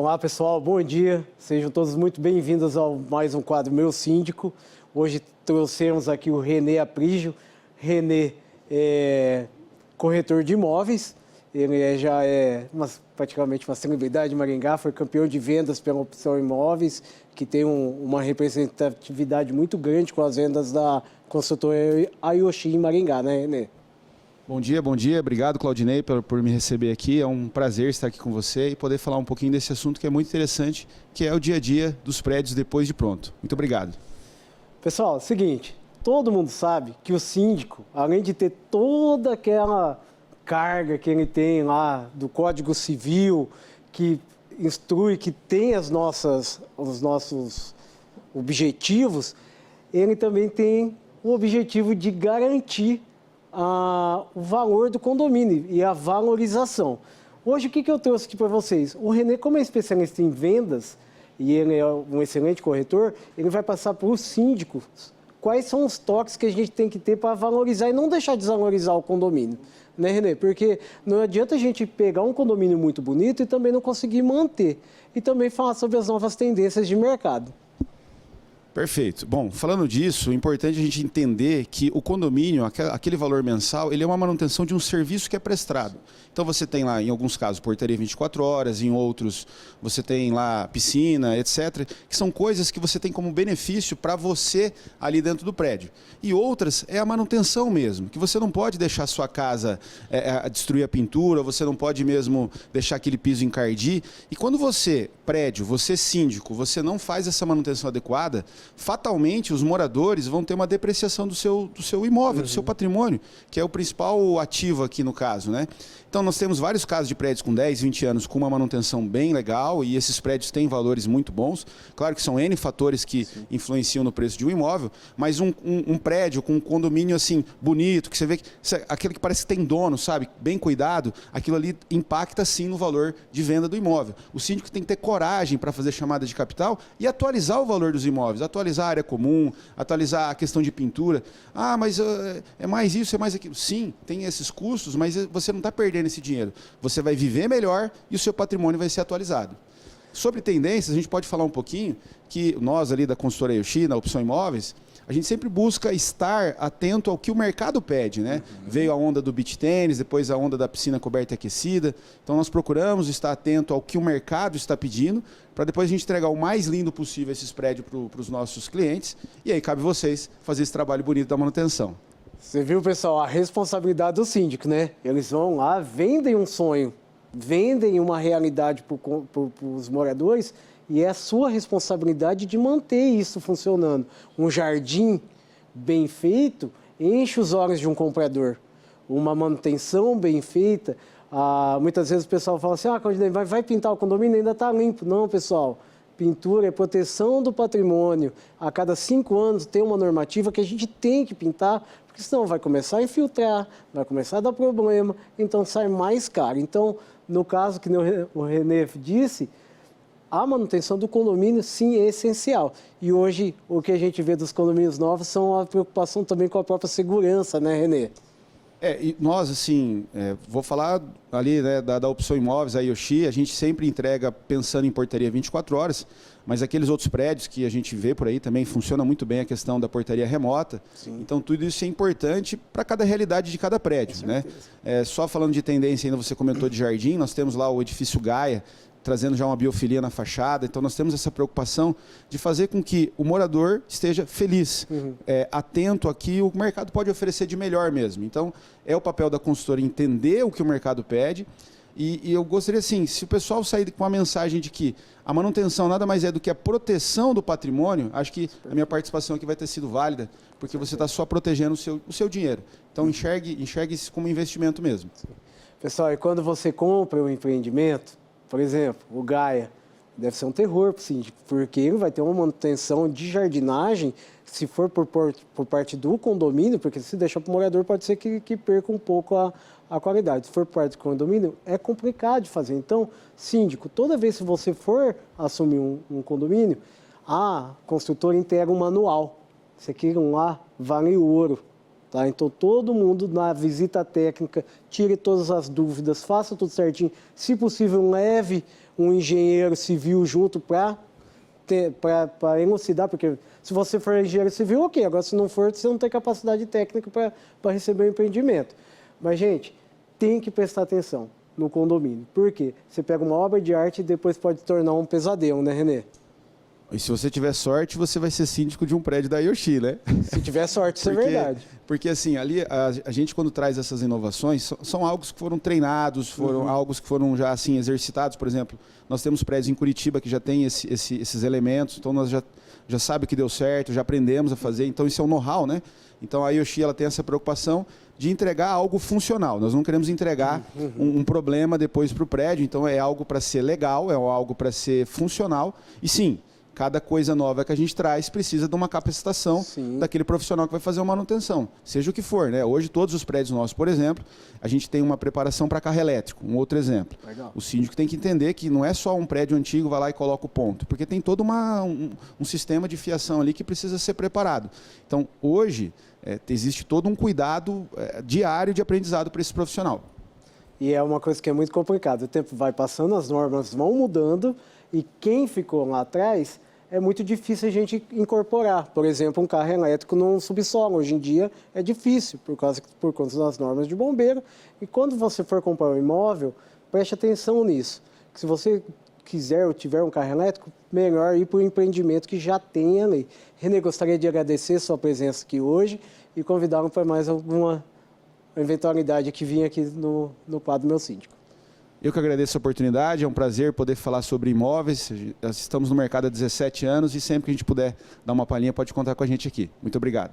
Olá pessoal, bom dia, sejam todos muito bem-vindos a mais um quadro Meu Síndico. Hoje trouxemos aqui o René Aprígio. René é corretor de imóveis, ele já é praticamente uma celebridade de Maringá, foi campeão de vendas pela Opção Imóveis, que tem uma representatividade muito grande com as vendas da consultora Ayoshi em Maringá, né, René? Bom dia, obrigado Claudinei por me receber aqui, é um prazer estar aqui com você e poder falar um pouquinho desse assunto que é muito interessante, que é o dia a dia dos prédios depois de pronto. Muito obrigado. Pessoal, é o seguinte, todo mundo sabe que o síndico, além de ter toda aquela carga que ele tem lá do Código Civil, que instrui, que tem os nossos objetivos, ele também tem o objetivo de garantir o valor do condomínio e a valorização. Hoje, o que eu trouxe aqui para vocês? O René, como é especialista em vendas, e ele é um excelente corretor, ele vai passar para os síndicos quais são os toques que a gente tem que ter para valorizar e não deixar desvalorizar o condomínio. Né, René? Porque não adianta a gente pegar um condomínio muito bonito e também não conseguir manter. E também falar sobre as novas tendências de mercado. Perfeito. Bom, falando disso, é importante a gente entender que o condomínio, aquele valor mensal, ele é uma manutenção de um serviço que é prestado. Então você tem lá, em alguns casos, portaria 24 horas, em outros você tem lá piscina, etc., que são coisas que você tem como benefício para você ali dentro do prédio. E outras é a manutenção mesmo, que você não pode deixar a sua casa destruir a pintura, você não pode mesmo deixar aquele piso encardir. E quando você, prédio, você síndico, você não faz essa manutenção adequada, fatalmente os moradores vão ter uma depreciação do seu imóvel, do seu patrimônio, que é o principal ativo aqui no caso, né? Então nós temos vários casos de prédios com 10, 20 anos com uma manutenção bem legal e esses prédios têm valores muito bons. Claro que são N fatores que influenciam no preço de um imóvel, mas um prédio com um condomínio assim bonito, que você vê que aquele que parece que tem dono, sabe, bem cuidado, aquilo ali impacta sim no valor de venda do imóvel. O síndico tem que ter coragem para fazer chamada de capital e atualizar o valor dos imóveis, atualizar a área comum, atualizar a questão de pintura. Ah, mas é mais isso, é mais aquilo. Sim, tem esses custos, mas você não está perdendo esse dinheiro. Você vai viver melhor e o seu patrimônio vai ser atualizado. Sobre tendências, a gente pode falar um pouquinho que nós ali da consultora Ayoshi, na Opção Imóveis, a gente sempre busca estar atento ao que o mercado pede, né? Veio a onda do beach tênis, depois a onda da piscina coberta e aquecida. Então nós procuramos estar atento ao que o mercado está pedindo, para depois a gente entregar o mais lindo possível esses prédios para os nossos clientes. E aí cabe vocês fazer esse trabalho bonito da manutenção. Você viu, pessoal, a responsabilidade do síndico, né? Eles vão lá, vendem um sonho, vendem uma realidade para os moradores e é a sua responsabilidade de manter isso funcionando. Um jardim bem feito enche os olhos de um comprador. Uma manutenção bem feita, muitas vezes o pessoal fala assim, vai pintar o condomínio, ainda está limpo. Não, pessoal. Pintura é proteção do patrimônio. A cada 5 anos tem uma normativa que a gente tem que pintar, porque senão vai começar a infiltrar, vai começar a dar problema, então sai mais caro. Então, no caso que o René disse, a manutenção do condomínio, sim, é essencial. E hoje, o que a gente vê dos condomínios novos são a preocupação também com a própria segurança, né, René? E nós, assim, vou falar ali, né, da Opção Imóveis, a Ayoshi, a gente sempre entrega pensando em portaria 24 horas, mas aqueles outros prédios que a gente vê por aí também funciona muito bem a questão da portaria remota. Sim. Então tudo isso é importante para cada realidade de cada prédio, né? Só falando de tendência ainda, você comentou de jardim, nós temos lá o edifício Gaia, trazendo já uma biofilia na fachada. Então nós temos essa preocupação de fazer com que o morador esteja feliz, atento a que o mercado pode oferecer de melhor mesmo. Então é o papel da consultora entender o que o mercado pede e eu gostaria assim, se o pessoal sair com a mensagem de que a manutenção nada mais é do que a proteção do patrimônio, acho que a minha participação aqui vai ter sido válida, porque você está só protegendo o seu dinheiro. Então enxergue isso como investimento mesmo. Pessoal, e quando você compra um empreendimento, por exemplo, o Gaia, deve ser um terror para o síndico, porque ele vai ter uma manutenção de jardinagem, se for por parte do condomínio, porque se deixar para o morador pode ser que perca um pouco a qualidade. Se for por parte do condomínio, é complicado de fazer. Então, síndico, toda vez que você for assumir um condomínio, a construtora entrega um manual. Isso aqui lá vale ouro. Tá? Então, todo mundo na visita técnica, tire todas as dúvidas, faça tudo certinho. Se possível, leve um engenheiro civil junto para elucidar, porque se você for engenheiro civil, ok, agora se não for, você não tem capacidade técnica para receber o empreendimento. Mas, gente, tem que prestar atenção no condomínio. Por quê? Você pega uma obra de arte e depois pode tornar um pesadelo, né, Renê? E se você tiver sorte, você vai ser síndico de um prédio da Yoshi, né? Se tiver sorte, isso é verdade. Porque assim, ali a gente quando traz essas inovações, são algo que foram treinados, foram algo que foram já assim exercitados. Por exemplo, nós temos prédios em Curitiba que já tem esses elementos, então nós já sabe que deu certo, já aprendemos a fazer, então isso é um know-how, né? Então a Yoshi ela tem essa preocupação de entregar algo funcional. Nós não queremos entregar um problema depois para o prédio, então é algo para ser legal, é algo para ser funcional. E sim, cada coisa nova que a gente traz precisa de uma capacitação daquele profissional que vai fazer uma manutenção, seja o que for, né? Hoje, todos os prédios nossos, por exemplo, a gente tem uma preparação para carro elétrico, um outro exemplo. Legal. O síndico tem que entender que não é só um prédio antigo, vai lá e coloca o ponto, porque tem todo um sistema de fiação ali que precisa ser preparado. Então, hoje, existe todo um cuidado diário de aprendizado para esse profissional. E é uma coisa que é muito complicada. O tempo vai passando, as normas vão mudando, e quem ficou lá atrás é muito difícil a gente incorporar. Por exemplo, um carro elétrico num subsolo. Hoje em dia é difícil, por conta das normas de bombeiro. E quando você for comprar um imóvel, preste atenção nisso. Que se você quiser ou tiver um carro elétrico, melhor ir para o empreendimento que já tem a lei. Renê, gostaria de agradecer sua presença aqui hoje e convidá-lo para mais alguma eventualidade que vinha aqui no quadro Meu Síndico. Eu que agradeço a oportunidade, é um prazer poder falar sobre imóveis. Nós estamos no mercado há 17 anos e sempre que a gente puder dar uma palhinha, pode contar com a gente aqui. Muito obrigado.